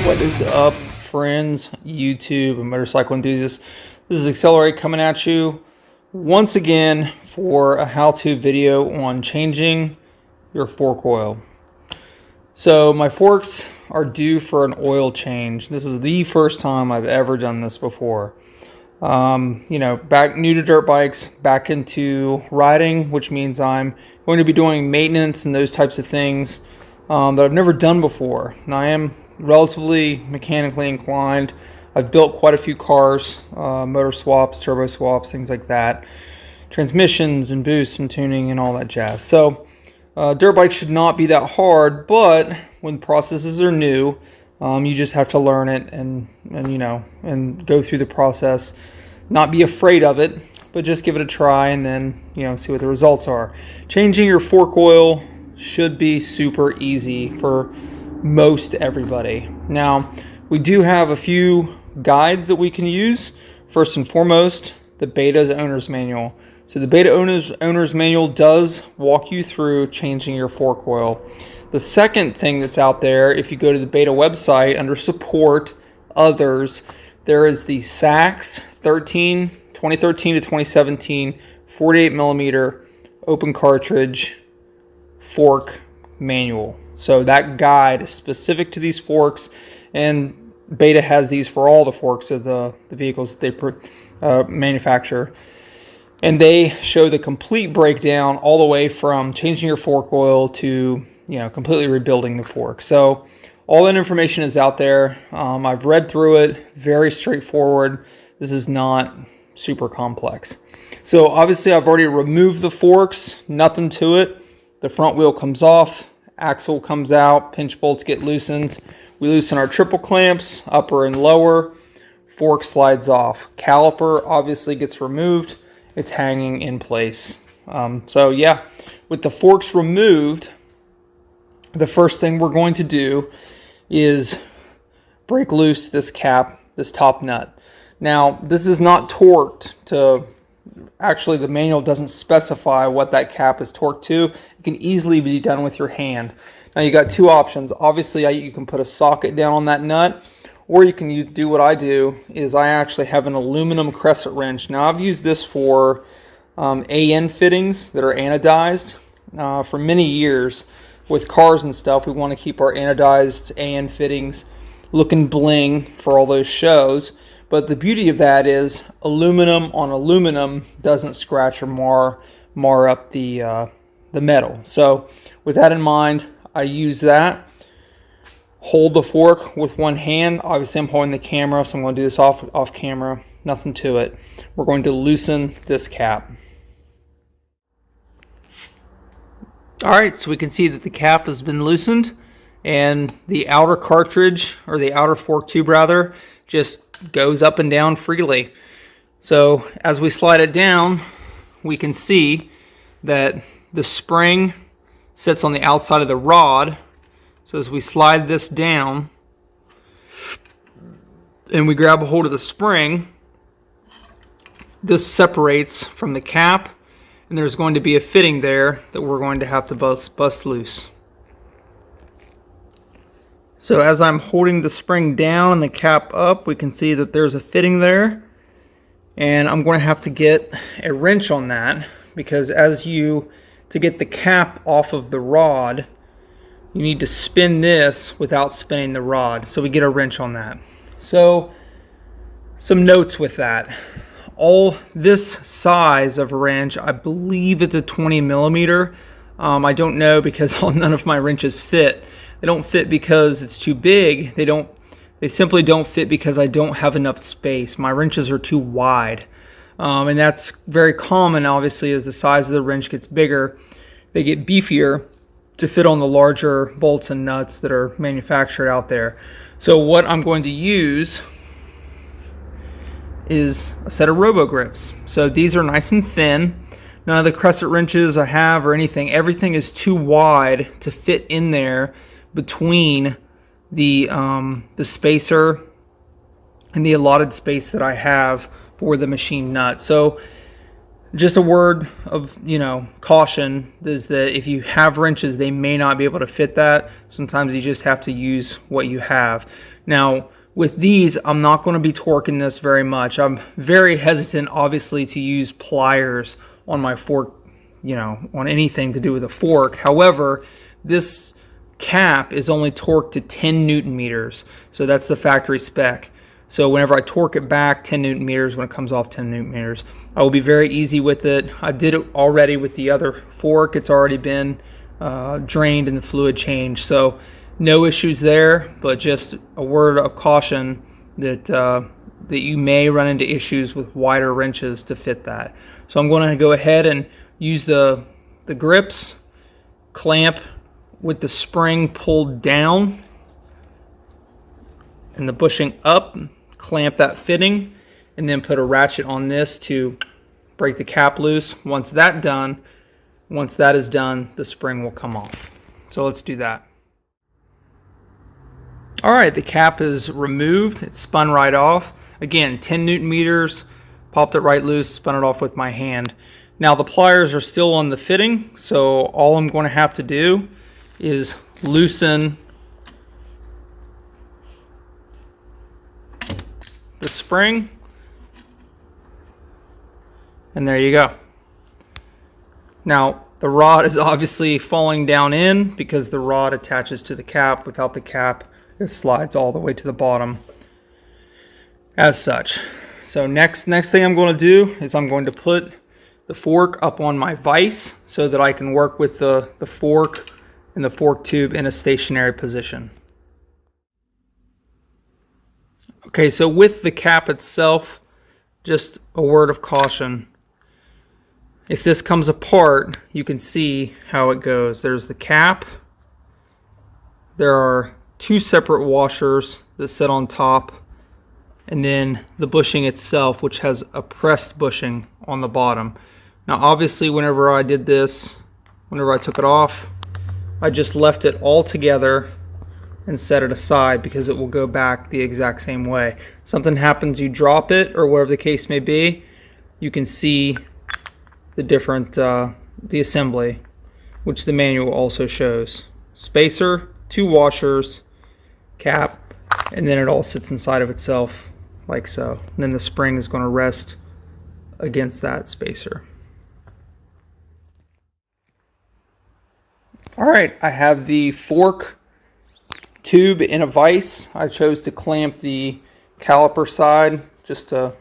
What is up, friends, YouTube and motorcycle enthusiasts? This is Accelerate coming at you once again for a how-to video on changing your fork oil. So my forks are due for an oil change. This is the first time I've ever done this before. Back new to dirt bikes, back into riding, which means I'm going to be doing maintenance and those types of things that I've never done before. And I am relatively mechanically inclined. I've built quite a few cars, motor swaps, turbo swaps, things like that, transmissions and boosts and tuning and all that jazz. So dirt bikes should not be that hard, but when processes are new, you just have to learn it and go through the process. Not be afraid of it, but just give it a try and then see what the results are. Changing your fork oil should be super easy for most everybody. Now, we do have a few guides that we can use. First and foremost, the Beta's Owner's Manual. So the Beta Owner's Manual does walk you through changing your fork oil. The second thing that's out there, if you go to the Beta website under Support, Others, there is the Sachs 2013 to 2017 48 millimeter open cartridge fork manual. So that guide is specific to these forks, and Beta has these for all the forks of the vehicles that they manufacture. And they show the complete breakdown all the way from changing your fork oil to completely rebuilding the fork. So all that information is out there. I've read through it. Very straightforward. This is not super complex. So obviously I've already removed the forks. Nothing to it. The front wheel comes off. Axle comes out. Pinch bolts get loosened. We loosen our triple clamps, upper and lower. Fork slides off. Caliper obviously gets removed. It's hanging in place. So yeah, with the forks removed, the first thing we're going to do is break loose this cap, this top nut. Now, this is not torqued to, actually the manual doesn't specify what that cap is torqued to. It can easily be done with your hand. Now you got two options. Obviously you can put a socket down on that nut, or you can do what I do, is I actually have an aluminum crescent wrench. Now I've used this for AN fittings that are anodized for many years. With cars and stuff, we want to keep our anodized AN fittings looking bling for all those shows. But the beauty of that is aluminum on aluminum doesn't scratch or mar up the metal. So with that in mind, I use that. Hold the fork with one hand. Obviously I'm holding the camera, so I'm going to do this off camera. Nothing to it. We're going to loosen this cap. Alright, so we can see that the cap has been loosened and the outer cartridge, or the outer fork tube rather, just goes up and down freely. So as we slide it down, we can see that the spring sits on the outside of the rod. So as we slide this down and we grab a hold of the spring, this separates from the cap, and there's going to be a fitting there that we're going to have to bust loose. So as I'm holding the spring down and the cap up, we can see that there's a fitting there, and I'm going to have to get a wrench on that, because to get the cap off of the rod, you need to spin this without spinning the rod. So we get a wrench on that. So some notes with that. All this size of wrench, I believe it's a 20 millimeter. I don't know, because none of my wrenches fit. They don't fit because it's too big. They simply don't fit because I don't have enough space. My wrenches are too wide. And that's very common, obviously, as the size of the wrench gets bigger. They get beefier to fit on the larger bolts and nuts that are manufactured out there. So what I'm going to use is a set of robo grips. So these are nice and thin. None of the crescent wrenches I have or everything is too wide to fit in there between the spacer and the allotted space that I have for the machine nut. So Just a word of, caution is that if you have wrenches, they may not be able to fit that. Sometimes you just have to use what you have. Now, with these, I'm not going to be torquing this very much. I'm very hesitant, obviously, to use pliers on my fork, on anything to do with a fork. However, this cap is only torqued to 10 Newton meters. So that's the factory spec. So whenever I torque it back 10 Newton meters, when it comes off 10 Newton meters, I will be very easy with it. I did it already with the other fork. It's already been drained and the fluid changed. So no issues there, but just a word of caution that that you may run into issues with wider wrenches to fit that. So I'm going to go ahead and use the grips, clamp with the spring pulled down and the bushing up, clamp that fitting, and then put a ratchet on this to break the cap loose. Once that is done, the spring will come off. So let's do that. All right, the cap is removed. It spun right off. Again, 10 Newton meters, popped it right loose, spun it off with my hand. Now the pliers are still on the fitting, so all I'm going to have to do is loosen the spring, and there you go. Now the rod is obviously falling down in because the rod attaches to the cap. Without the cap, it slides all the way to the bottom as such. So next thing I'm going to do is I'm going to put the fork up on my vise so that I can work with the fork and the fork tube in a stationary position. Okay, so with the cap itself, just a word of caution. If this comes apart, you can see how it goes. There's the cap. There are two separate washers that sit on top, and then the bushing itself, which has a pressed bushing on the bottom. Now obviously whenever I did this, whenever I took it off, I just left it all together and set it aside because it will go back the exact same way. Something happens, you drop it or whatever the case may be, you can see the different, the assembly, which the manual also shows. Spacer, two washers, cap, and then it all sits inside of itself like so. And then the spring is going to rest against that spacer. All right, I have the fork tube in a vise. I chose to clamp the caliper side just to,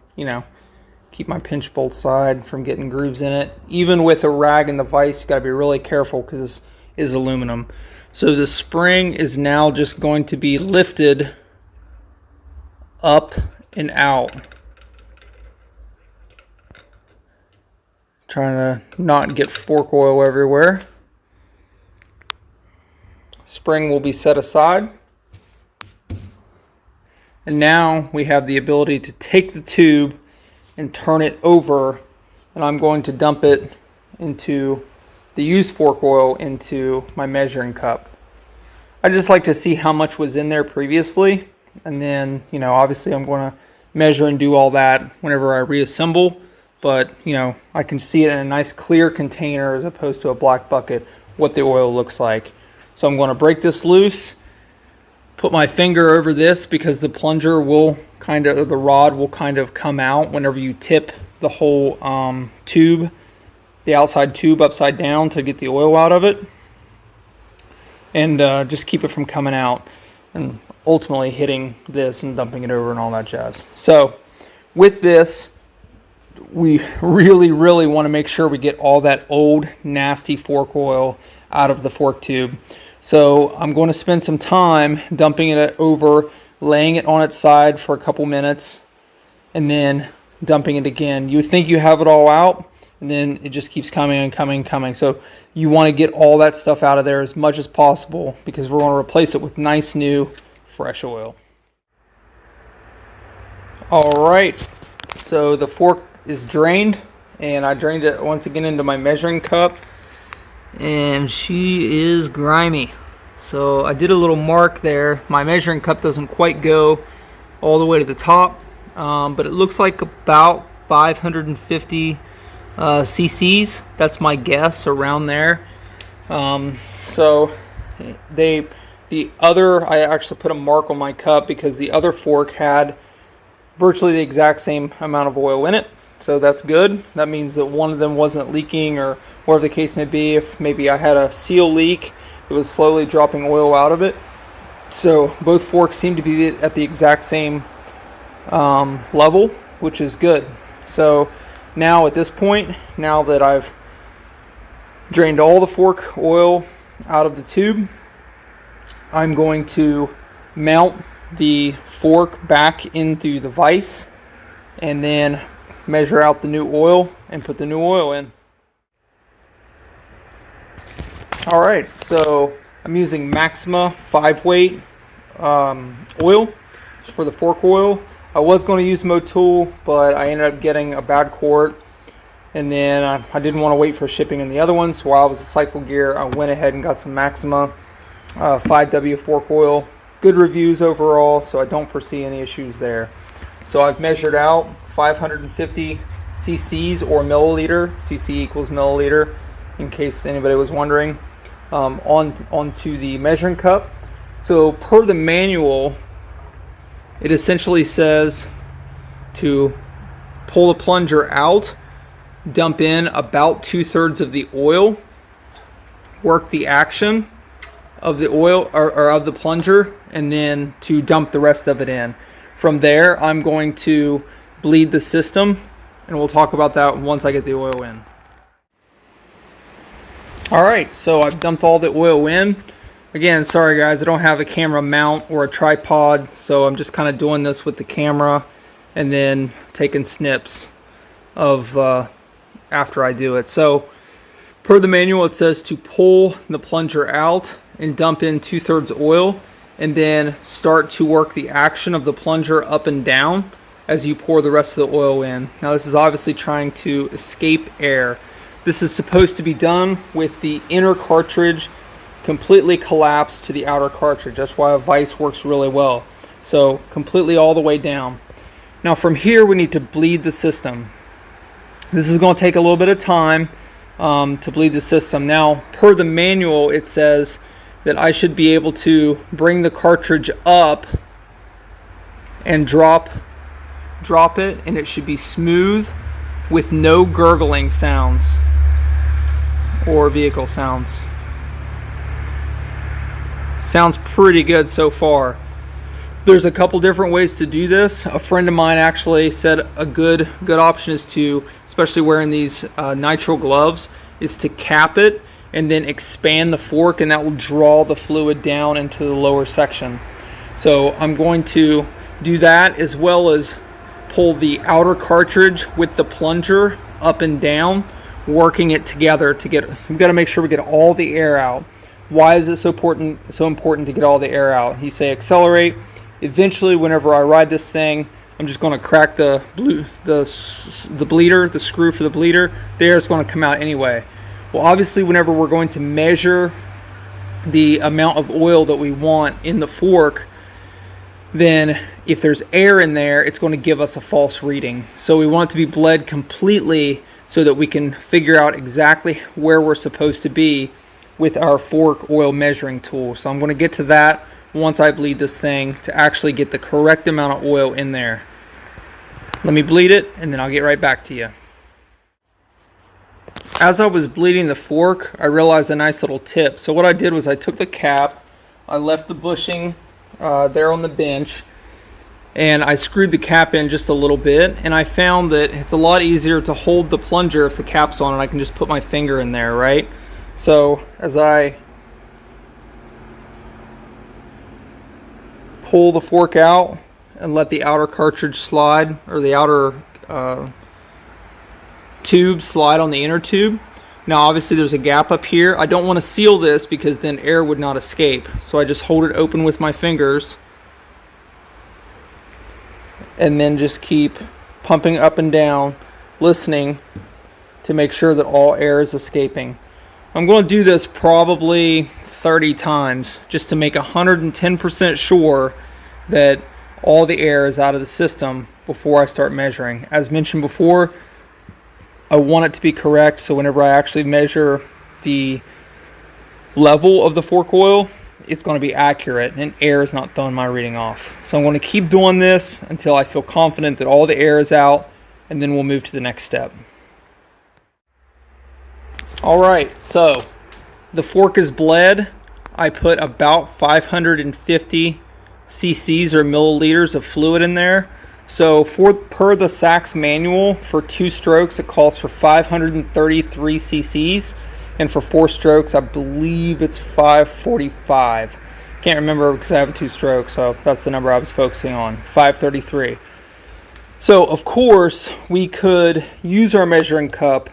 keep my pinch bolt side from getting grooves in it. Even with a rag in the vise, you got to be really careful because this is aluminum. So the spring is now just going to be lifted up and out. Trying to not get fork oil everywhere. Spring will be set aside. And now we have the ability to take the tube and turn it over, and I'm going to dump it into the used fork oil into my measuring cup. I just like to see how much was in there previously, and then obviously I'm going to measure and do all that whenever I reassemble, but I can see it in a nice clear container as opposed to a black bucket what the oil looks like. So I'm going to break this loose, put my finger over this because the plunger will the rod will kind of come out whenever you tip the whole tube, the outside tube upside down to get the oil out of it, and just keep it from coming out and ultimately hitting this and dumping it over and all that jazz. So with this, we really want to make sure we get all that old nasty fork oil out of the fork tube. So I'm going to spend some time dumping it over, laying it on its side for a couple minutes, and then dumping it again. You think you have it all out, and then it just keeps coming and coming and coming. So you want to get all that stuff out of there as much as possible because we're going to replace it with nice new fresh oil. All right, so the fork is drained, and I drained it once again into my measuring cup, and she is grimy. So I did a little mark there. My measuring cup doesn't quite go all the way to the top, but it looks like about 550 cc's. That's my guess, around there. So the other, I actually put a mark on my cup because the other fork had virtually the exact same amount of oil in it. So that's good. That means that one of them wasn't leaking, or whatever the case may be. If maybe I had a seal leak, it was slowly dropping oil out of it. So both forks seem to be at the exact same level, which is good. So now at this point, now that I've drained all the fork oil out of the tube, I'm going to mount the fork back into the vise and then measure out the new oil and put the new oil in. Alright, so I'm using Maxima 5-weight oil for the fork oil. I was going to use Motul, but I ended up getting a bad quart, and then I didn't want to wait for shipping in the other one, so while I was at Cycle Gear, I went ahead and got some Maxima 5W fork oil. Good reviews overall, so I don't foresee any issues there. So I've measured out 550 cc's or milliliter. cc equals milliliter, in case anybody was wondering, onto the measuring cup. So per the manual, it essentially says to pull the plunger out, dump in about 2/3 of the oil, work the action of the oil or of the plunger, and then to dump the rest of it in. From there, I'm going to bleed the system, and we'll talk about that once I get the oil in. Alright, so I've dumped all the oil in. Again, sorry guys, I don't have a camera mount or a tripod, so I'm just kind of doing this with the camera and then taking snips of after I do it. So per the manual, it says to pull the plunger out and dump in 2/3 oil, and then start to work the action of the plunger up and down as you pour the rest of the oil in. Now this is obviously trying to escape air. This is supposed to be done with the inner cartridge completely collapsed to the outer cartridge. That's why a vise works really well. So completely all the way down. Now from here, we need to bleed the system. This is going to take a little bit of time to bleed the system. Now per the manual, it says that I should be able to bring the cartridge up and drop it, and it should be smooth with no gurgling sounds or vehicle sounds. Sounds pretty good so far. There's a couple different ways to do this. A friend of mine actually said a good option is to, especially wearing these nitrile gloves, is to cap it and then expand the fork, and that will draw the fluid down into the lower section. So I'm going to do that, as well as pull the outer cartridge with the plunger up and down, working it together to get, we've got to make sure we get all the air out. Why is it so important to get all the air out? You say accelerate. Eventually, whenever I ride this thing, I'm just going to crack the bleeder, the screw for the bleeder. The air is going to come out anyway. Well, obviously, whenever we're going to measure the amount of oil that we want in the fork, then if there's air in there, it's going to give us a false reading. So we want it to be bled completely so that we can figure out exactly where we're supposed to be with our fork oil measuring tool. So I'm going to get to that once I bleed this thing to actually get the correct amount of oil in there. Let me bleed it, and then I'll get right back to you. As I was bleeding the fork, I realized a nice little tip. So what I did was I took the cap, I left the bushing there on the bench, and I screwed the cap in just a little bit, and I found that it's a lot easier to hold the plunger if the cap's on, and I can just put my finger in there, right? So as I pull the fork out and let the outer cartridge slide, or the outer tube slide on the inner tube. Now obviously there's a gap up here. I don't want to seal this because then air would not escape. So I just hold it open with my fingers and then just keep pumping up and down, listening to make sure that all air is escaping. I'm going to do this probably 30 times just to make 110% sure that all the air is out of the system before I start measuring. As mentioned before, I want it to be correct, so whenever I actually measure the level of the fork oil, it's going to be accurate and air is not throwing my reading off. So I'm going to keep doing this until I feel confident that all the air is out, and then we'll move to the next step. Alright, so the fork is bled. I put about 550 cc's or milliliters of fluid in there. So per the Sachs manual, for 2 strokes it calls for 533 cc's, and for 4 strokes I believe it's 545. Can't remember because I have a 2 stroke, so that's the number I was focusing on, 533. So of course we could use our measuring cup,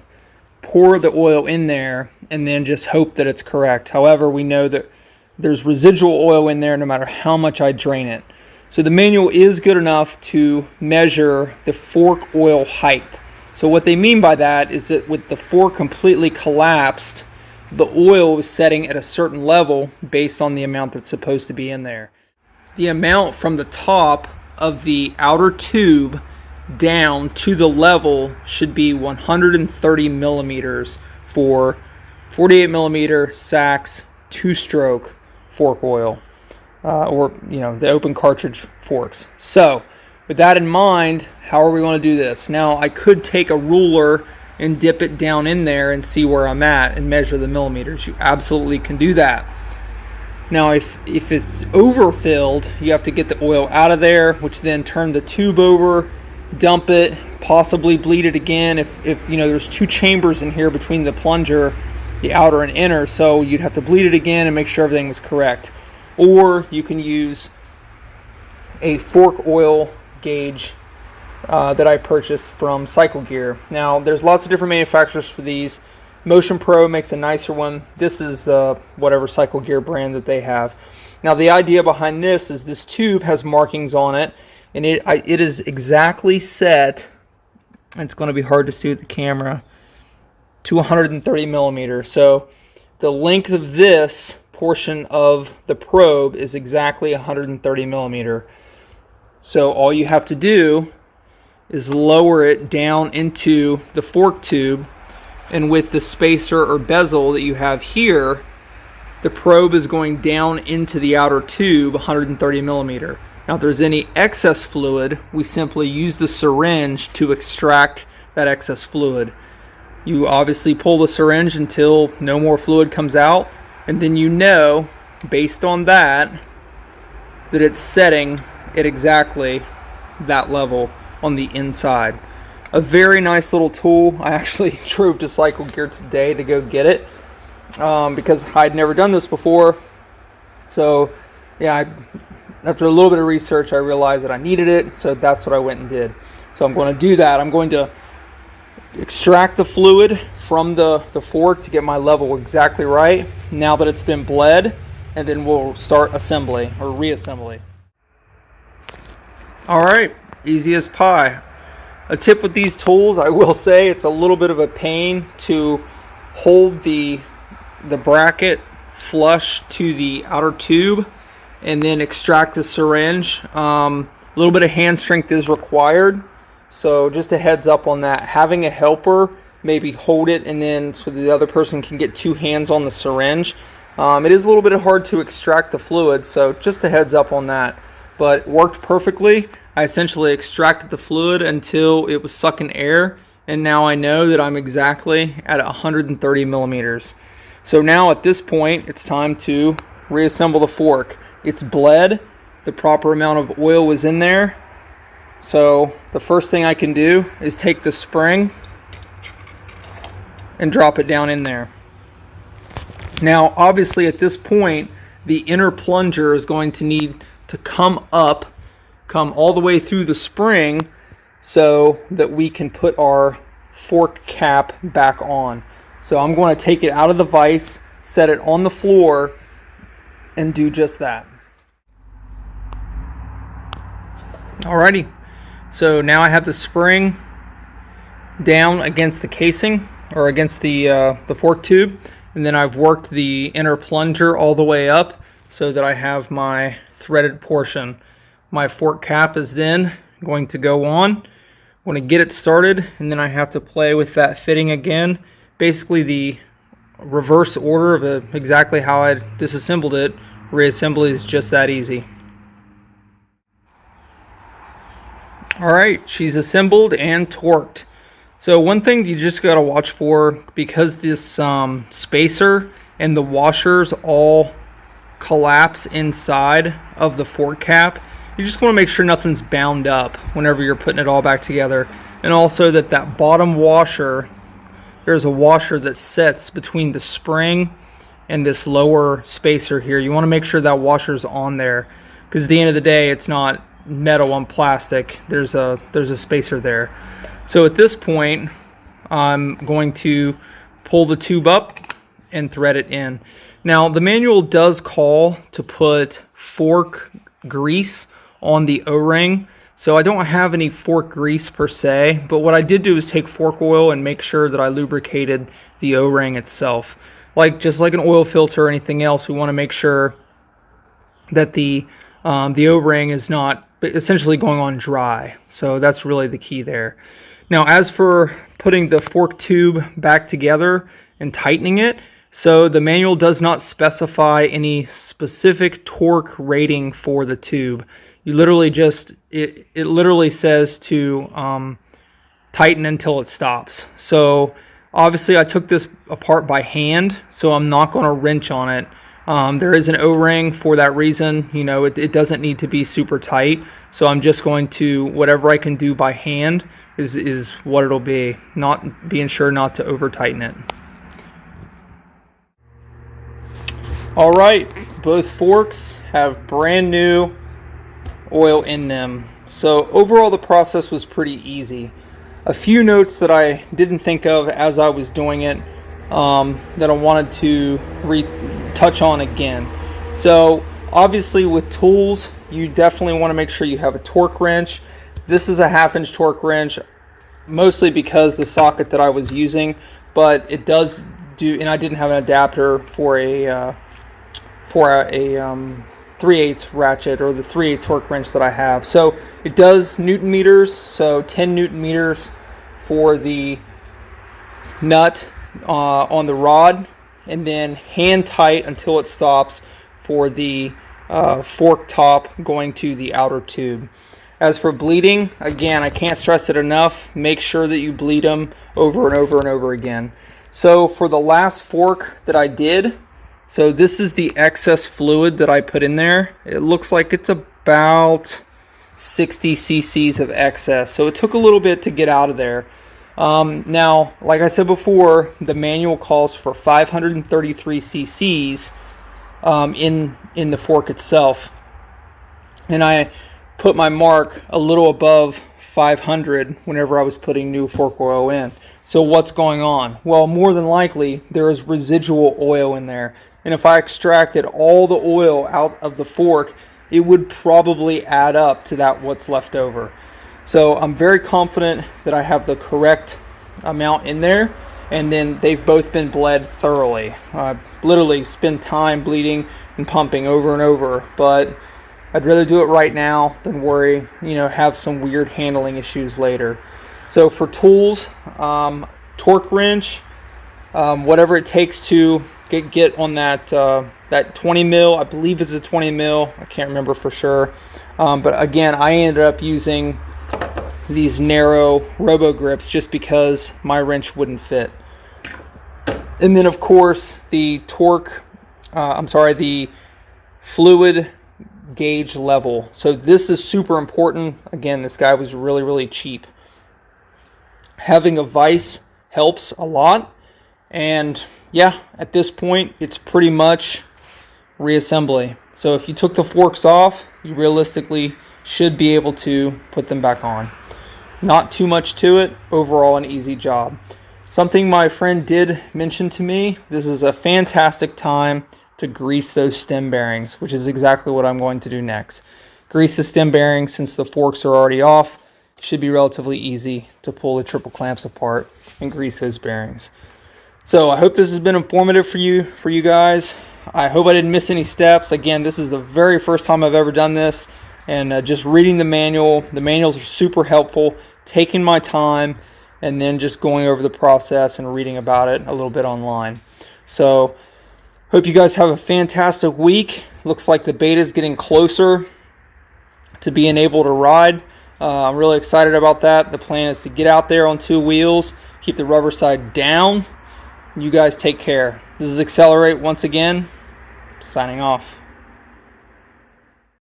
pour the oil in there, and then just hope that it's correct. However, we know that there's residual oil in there no matter how much I drain it. So the manual is good enough to measure the fork oil height. So what they mean by that is that with the fork completely collapsed, the oil is setting at a certain level based on the amount that's supposed to be in there. The amount from the top of the outer tube down to the level should be 130 millimeters for 48 millimeter Sachs 2-stroke fork oil, or the open cartridge forks. So with that in mind, how are we going to do this? Now I could take a ruler and dip it down in there and see where I'm at and measure the millimeters. You absolutely can do that. Now if it's overfilled, you have to get the oil out of there, which then turn the tube over, dump it, possibly bleed it again. If there's 2 chambers in here between the plunger, the outer and inner, so you'd have to bleed it again and make sure everything was correct. Or you can use a fork oil gauge that I purchased from Cycle Gear. Now there's lots of different manufacturers for these. Motion Pro makes a nicer one. This is the whatever Cycle Gear brand that they have. Now the idea behind this is this tube has markings on it, and it is exactly set, it's going to be hard to see with the camera, to 130 millimeters. So the length of this portion of the probe is exactly 130 millimeter. So all you have to do is lower it down into the fork tube, and with the spacer or bezel that you have here, the probe is going down into the outer tube 130 millimeter. Now if there's any excess fluid, we simply use the syringe to extract that excess fluid. You obviously pull the syringe until no more fluid comes out, and then based on that it's setting at exactly that level on the inside. A very nice little tool. I actually drove to Cycle Gear today to go get it because I'd never done this before. So yeah, after a little bit of research I realized that I needed it, so that's what I went and did. So I'm going to do that. I'm going to extract the fluid from the fork to get my level exactly right now that it's been bled, and then we'll start assembly or reassembly. Alright, easy as pie. A tip with these tools, I will say it's a little bit of a pain to hold the bracket flush to the outer tube and then extract the syringe. A little bit of hand strength is required. So just a heads up on that. Having a helper maybe hold it, and then so the other person can get 2 hands on the syringe. It is a little bit hard to extract the fluid, so just a heads up on that. But it worked perfectly. I essentially extracted the fluid until it was sucking air, and now I know that I'm exactly at 130 millimeters. So now at this point, it's time to reassemble the fork. It's bled. The proper amount of oil was in there. So the first thing I can do is take the spring and drop it down in there. Now obviously at this point the inner plunger is going to need to come all the way through the spring so that we can put our fork cap back on. So I'm going to take it out of the vise, set it on the floor, and do just that. Alrighty, so now I have the spring down against the casing or against the fork tube, and then I've worked the inner plunger all the way up so that I have my threaded portion. My fork cap is then going to go on. want to get it started, and then I have to play with that fitting again. Basically the reverse order of exactly how I disassembled it. Reassembly is just that easy. Alright, she's assembled and torqued. So one thing you just got to watch for, because this spacer and the washers all collapse inside of the fork cap, you just want to make sure nothing's bound up whenever you're putting it all back together. And also that bottom washer, there's a washer that sits between the spring and this lower spacer here. You want to make sure that washer's on there, because at the end of the day, it's not metal on plastic. There's a spacer there. So at this point, I'm going to pull the tube up and thread it in. Now the manual does call to put fork grease on the O-ring, so I don't have any fork grease per se, but what I did do is take fork oil and make sure that I lubricated the O-ring itself. Just like an oil filter or anything else, we want to make sure that the O-ring is not essentially going on dry. So that's really the key there. Now, as for putting the fork tube back together and tightening it, so the manual does not specify any specific torque rating for the tube. You literally it literally says to tighten until it stops. So obviously I took this apart by hand, so I'm not going to wrench on it. There is an O-ring for that reason. You know, it doesn't need to be super tight, so I'm just going to, whatever I can do by hand is what it'll be, not being sure not to over tighten it. Alright, both forks have brand new oil in them, so overall the process was pretty easy. A few notes that I didn't think of as I was doing it that I wanted to touch on again. So obviously with tools, you definitely want to make sure you have a torque wrench. This is a 1/2 inch torque wrench, mostly because the socket that I was using, but it does do, and I didn't have an adapter for a 3/8 ratchet, or the 3/8 torque wrench that I have. So it does Newton meters, so 10 Newton meters for the nut on the rod, and then hand tight until it stops for the fork top going to the outer tube. As for bleeding, again, I can't stress it enough, make sure that you bleed them over and over and over again. So for the last fork that I did, so this is the excess fluid that I put in there. It looks like it's about 60 cc's of excess, so it took a little bit to get out of there. Now, like I said before, the manual calls for 533 cc's in the fork itself, and I put my mark a little above 500 whenever I was putting new fork oil in. So what's going on? Well, more than likely there is residual oil in there, and if I extracted all the oil out of the fork, it would probably add up to that what's left over. So I'm very confident that I have the correct amount in there, and then they've both been bled thoroughly. I literally spend time bleeding and pumping over and over, but I'd rather do it right now than worry, have some weird handling issues later. So for tools, torque wrench, whatever it takes to get on that 20 mil, I believe it's a 20 mil, I can't remember for sure. But again, I ended up using these narrow robo grips just because my wrench wouldn't fit. And then of course the the fluid gauge level. So this is super important. Again, this guy was really cheap. Having a vise helps a lot, and yeah, at this point it's pretty much reassembly. So if you took the forks off, you realistically should be able to put them back on. Not too much to it, overall an easy job. Something my friend did mention to me, this is a fantastic time to grease those stem bearings, which is exactly what I'm going to do next. Grease the stem bearings since the forks are already off. It should be relatively easy to pull the triple clamps apart and grease those bearings. So I hope this has been informative for you guys. I hope I didn't miss any steps. Again, this is the very first time I've ever done this, and just reading the manual. The manuals are super helpful. taking my time, and then just going over the process and reading about it a little bit online. So hope you guys have a fantastic week. Looks like the beta is getting closer to being able to ride. I'm really excited about that. The plan is to get out there on 2 wheels, keep the rubber side down. You guys take care. This is Accelerate once again, signing off.